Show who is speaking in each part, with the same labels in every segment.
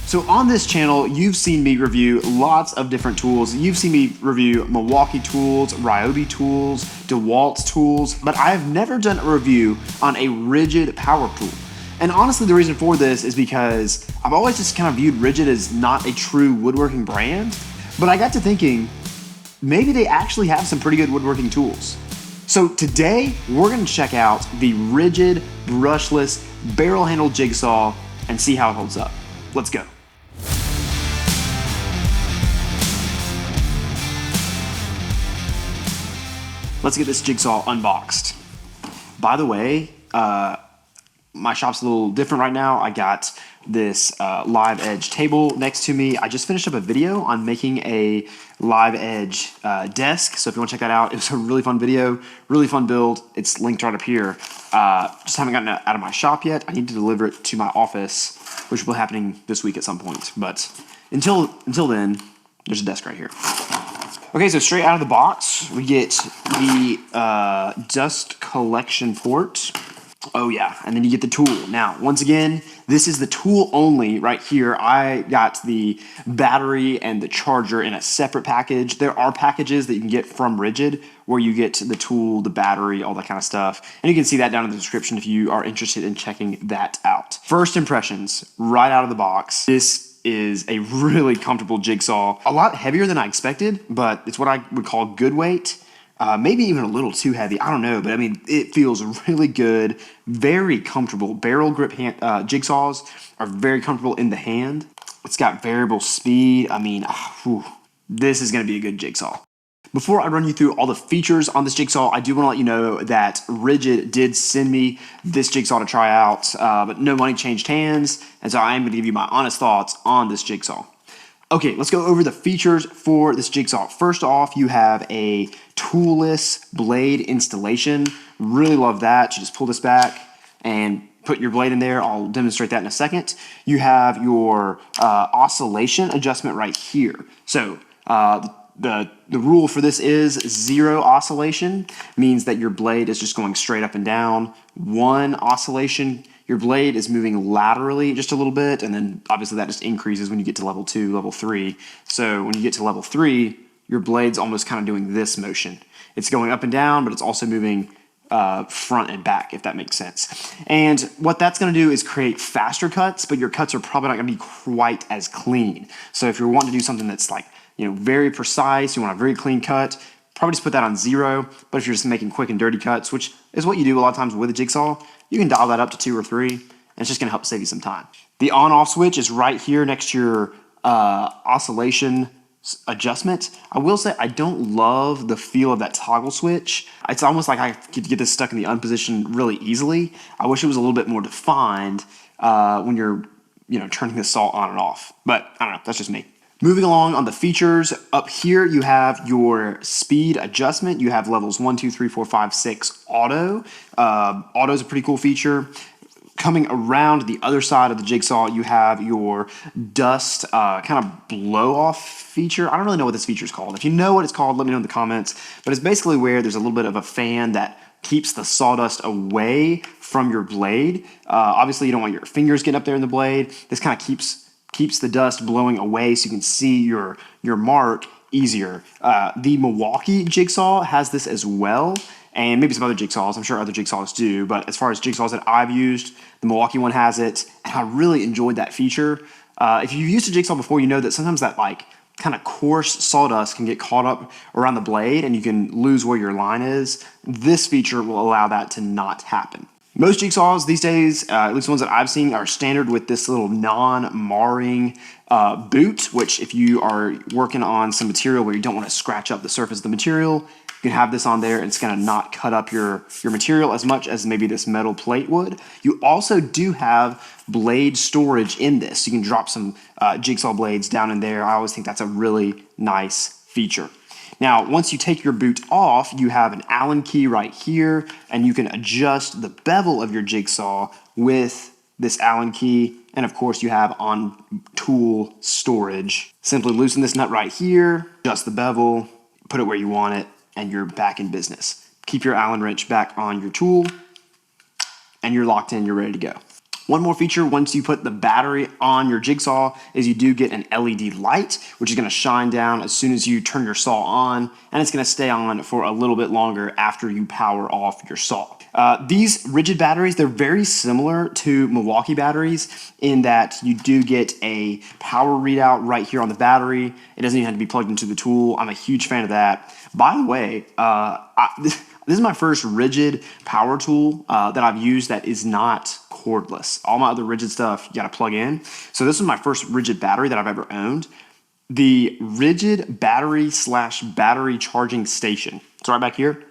Speaker 1: So on this channel, you've seen me review lots of different tools. You've seen me review Milwaukee tools, Ryobi tools, DeWalt tools, but I have never done a review on a Ridgid power tool. And honestly, the reason for this is because I've always just kind of viewed Ridgid as not a true woodworking brand, but I got to thinking, maybe they actually have some pretty good woodworking tools. So today, we're gonna check out the Ridgid brushless barrel handle jigsaw and see how it holds up. Let's go. Let's get this jigsaw unboxed. By the way, my shop's a little different right now. I got this live edge table next to me. I just finished up a video on making a live edge desk. So if you want to check that out, it was a really fun video, really fun build. It's linked right up here. Just haven't gotten it out of my shop yet. I need to deliver it to my office, which will be happening this week at some point. But until then, there's a desk right here. Okay, so straight out of the box, we get the dust collection port. Oh yeah, and then you get the tool. Now, once again, this is the tool only right here. I got the battery and the charger in a separate package. There are packages that you can get from Ridgid where you get the tool, the battery, all that kind of stuff. And you can see that down in the description if you are interested in checking that out. First impressions, right out of the box. This is a really comfortable jigsaw. A lot heavier than I expected, but it's what I would call good weight. Maybe even a little too heavy, I don't know, but I mean, it feels really good, very comfortable. Barrel grip jigsaws are very comfortable in the hand. It's got variable speed. I mean, this is gonna be a good jigsaw. Before I run you through all the features on this jigsaw, I do want to let you know that Ridgid did send me this jigsaw to try out, but no money changed hands, and so I am going to give you my honest thoughts on this jigsaw. Okay, let's go over the features for this jigsaw. First off, you have a toolless blade installation. Really love that. You just pull this back and put your blade in there. I'll demonstrate that in a second. You have your oscillation adjustment right here. So the rule for this is 0 oscillation, means that your blade is just going straight up and down. 1 oscillation, your blade is moving laterally just a little bit, and then obviously that just increases when you get to level 2, level 3. So when you get to level 3, your blade's almost kind of doing this motion. It's going up and down, but it's also moving front and back, if that makes sense. And what that's going to do is create faster cuts, but your cuts are probably not going to be quite as clean. So if you're wanting to do something that's like, very precise, you want a very clean cut, probably just put that on 0. But if you're just making quick and dirty cuts, which is what you do a lot of times with a jigsaw, you can dial that up to 2 or 3, and it's just gonna help save you some time. The on-off switch is right here next to your oscillation adjustment. I will say I don't love the feel of that toggle switch. It's almost like I could get this stuck in the on position really easily. I wish it was a little bit more defined when you're turning this saw on and off. But I don't know, that's just me. Moving along on the features, up here you have your speed adjustment. You have levels 1, 2, 3, 4, 5, 6 auto. Auto is a pretty cool feature. Coming around the other side of the jigsaw, you have your dust kind of blow off feature. I don't really know what this feature is called. If you know what it's called, let me know in the comments. But it's basically where there's a little bit of a fan that keeps the sawdust away from your blade. Obviously, you don't want your fingers getting up there in the blade. This kind of keeps the dust blowing away so you can see your mark easier. The Milwaukee jigsaw has this as well, and maybe some other jigsaws. I'm sure other jigsaws do, but as far as jigsaws that I've used, the Milwaukee one has it, and I really enjoyed that feature. If you've used a jigsaw before, you know that sometimes that kind of coarse sawdust can get caught up around the blade and you can lose where your line is. This feature will allow that to not happen. Most jigsaws these days, at least the ones that I've seen, are standard with this little non-marring boot, which if you are working on some material where you don't want to scratch up the surface of the material, you can have this on there and it's going to not cut up your material as much as maybe this metal plate would. You also do have blade storage in this. You can drop some jigsaw blades down in there. I always think that's a really nice feature. Now, once you take your boot off, you have an Allen key right here, and you can adjust the bevel of your jigsaw with this Allen key. And of course, you have on tool storage. Simply loosen this nut right here, adjust the bevel, put it where you want it, and you're back in business. Keep your Allen wrench back on your tool, and you're locked in, you're ready to go. One more feature once you put the battery on your jigsaw is you do get an LED light, which is going to shine down as soon as you turn your saw on, and it's going to stay on for a little bit longer after you power off your saw. These Ridgid batteries, they're very similar to Milwaukee batteries in that you do get a power readout right here on the battery. It doesn't even have to be plugged into the tool. I'm a huge fan of that. By the way, this is my first Ridgid power tool that I've used that is not cordless. All my other Ridgid stuff, you got to plug in. So this is my first Ridgid battery that I've ever owned. The Ridgid battery/battery charging station. It's right back here.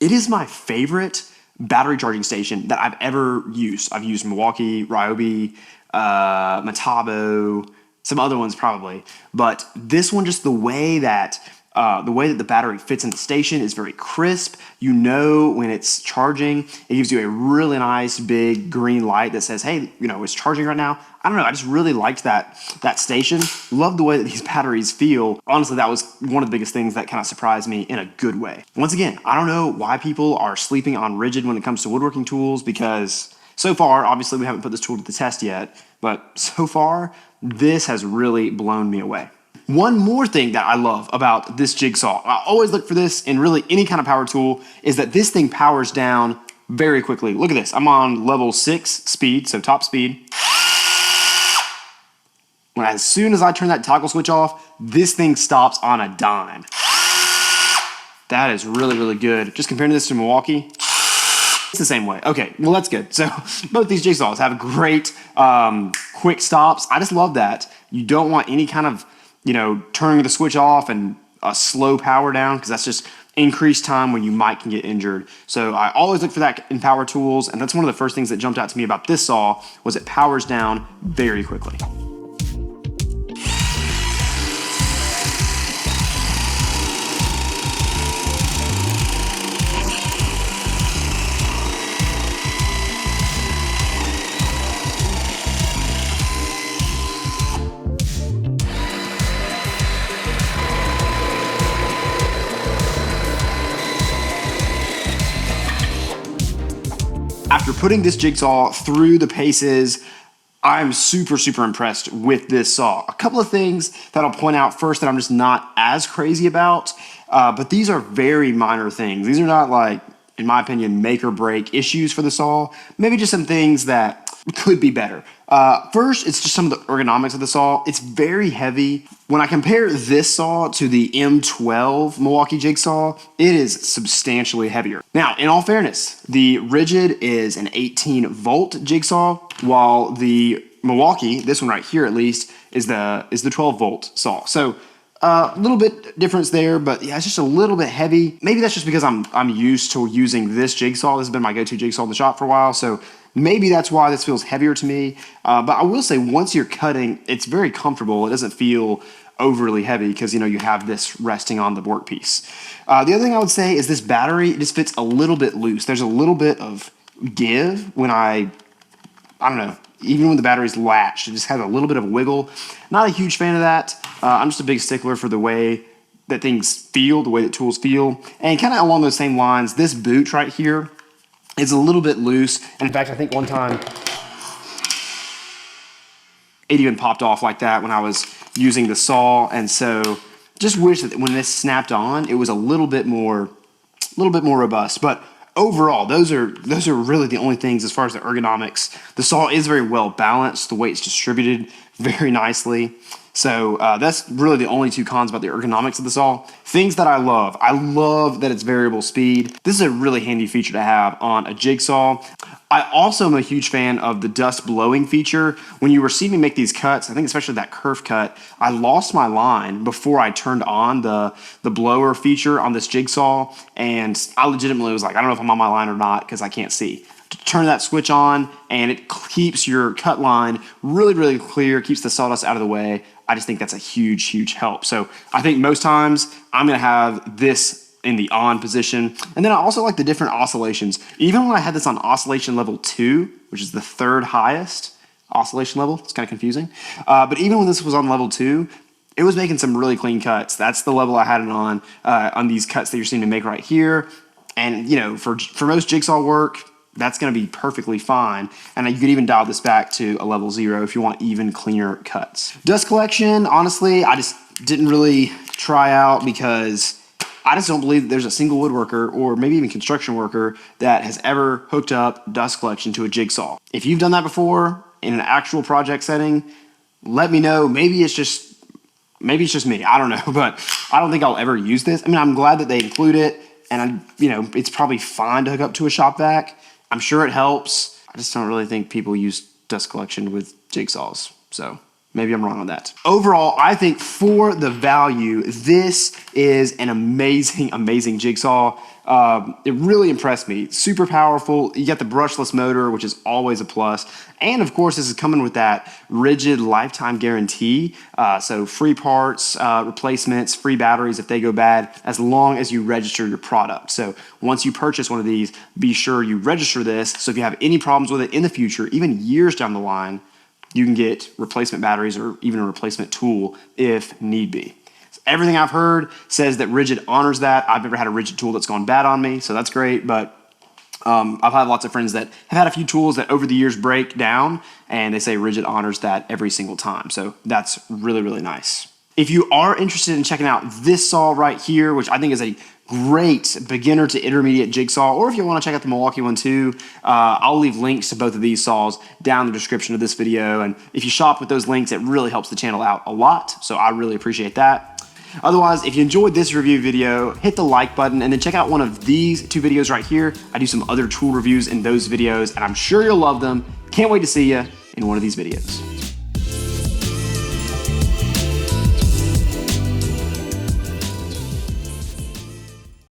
Speaker 1: It is my favorite battery charging station that I've ever used. I've used Milwaukee, Ryobi, Metabo, some other ones probably. But this one, just the way that the battery fits in the station is very crisp. You know when it's charging. It gives you a really nice big green light that says, hey, it's charging right now. I don't know. I just really liked that station. Love the way that these batteries feel. Honestly, that was one of the biggest things that kind of surprised me in a good way. Once again, I don't know why people are sleeping on Ridgid when it comes to woodworking tools, because so far, obviously we haven't put this tool to the test yet, but so far, this has really blown me away. One more thing that I love about this jigsaw, I always look for this in really any kind of power tool, is that this thing powers down very quickly. Look at this. I'm on level 6 speed, so top speed. As soon as I turn that toggle switch off, this thing stops on a dime. That is really, really good. Just comparing this to Milwaukee, it's the same way. Okay, well, that's good. So both these jigsaws have great quick stops. I just love that. You don't want any kind of turning the switch off and a slow power down, because that's just increased time when you might can get injured. So I always look for that in power tools, and that's one of the first things that jumped out to me about this saw was it powers down very quickly. After putting this jigsaw through the paces, I'm super, super impressed with this saw. A couple of things that I'll point out first that I'm just not as crazy about, but these are very minor things. These are not, like, in my opinion, make or break issues for the saw. Maybe just some things that could be better. First, it's just some of the ergonomics of the saw. It's very heavy. When I compare this saw to the M12 Milwaukee jigsaw, it is substantially heavier. Now, in all fairness, the Ridgid is an 18-volt jigsaw, while the Milwaukee, this one right here at least, is the 12-volt saw. So a little bit difference there, but yeah, it's just a little bit heavy. Maybe that's just because I'm used to using this jigsaw. This has been my go-to jigsaw in the shop for a while, so maybe that's why this feels heavier to me. But I will say, once you're cutting, it's very comfortable. It doesn't feel overly heavy because you have this resting on the workpiece. The other thing I would say is this battery just fits a little bit loose. There's a little bit of give when I don't know, even when the battery's latched, it just has a little bit of a wiggle. Not a huge fan of that. I'm just a big stickler for the way that things feel, the way that tools feel. And kind of along those same lines, this boot right here is a little bit loose. And in fact, I think one time it even popped off like that when I was using the saw. And so just wish that when this snapped on, it was a little bit more robust. But overall, those are really the only things as far as the ergonomics. The saw is very well balanced. The weight's distributed very nicely. So that's really the only two cons about the ergonomics of the saw. Things that I love that it's variable speed. This is a really handy feature to have on a jigsaw. I also am a huge fan of the dust blowing feature. When you were seeing me make these cuts, I think especially that kerf cut, I lost my line before I turned on the blower feature on this jigsaw, and I legitimately was like, I don't know if I'm on my line or not because I can't see. Turn that switch on and it keeps your cut line really, really clear, keeps the sawdust out of the way. I just think that's a huge, huge help. So I think most times I'm gonna have this in the on position. And then I also like the different oscillations. Even when I had this on oscillation level 2, which is the third highest oscillation level, it's kind of confusing. But even when this was on level 2, it was making some really clean cuts. That's the level I had it on these cuts that you're seeing me make right here. And for most jigsaw work, that's going to be perfectly fine. And you could even dial this back to a level 0 if you want even cleaner cuts. Dust collection, honestly, I just didn't really try out because I just don't believe that there's a single woodworker or maybe even construction worker that has ever hooked up dust collection to a jigsaw. If you've done that before in an actual project setting, let me know. Maybe it's just me. I don't know, but I don't think I'll ever use this. I mean, I'm glad that they include it, and it's probably fine to hook up to a shop vac. I'm sure it helps. I just don't really think people use dust collection with jigsaws. So maybe I'm wrong on that. Overall, I think for the value, this is an amazing, amazing jigsaw. It really impressed me. Super powerful. You got the brushless motor, which is always a plus. And of course, this is coming with that Ridgid lifetime guarantee. So free parts, replacements, free batteries if they go bad, as long as you register your product. So once you purchase one of these, be sure you register this. So if you have any problems with it in the future, even years down the line, you can get replacement batteries or even a replacement tool if need be. Everything I've heard says that Ridgid honors that. I've never had a Ridgid tool that's gone bad on me, so that's great. But I've had lots of friends that have had a few tools that over the years break down, and they say Ridgid honors that every single time. So that's really, really nice. If you are interested in checking out this saw right here, which I think is a great beginner to intermediate jigsaw, or if you want to check out the Milwaukee one too, I'll leave links to both of these saws down in the description of this video. And if you shop with those links, it really helps the channel out a lot. So I really appreciate that. Otherwise, if you enjoyed this review video, hit the like button and then check out one of these 2 videos right here. I do some other tool reviews in those videos, and I'm sure you'll love them. Can't wait to see you in one of these videos.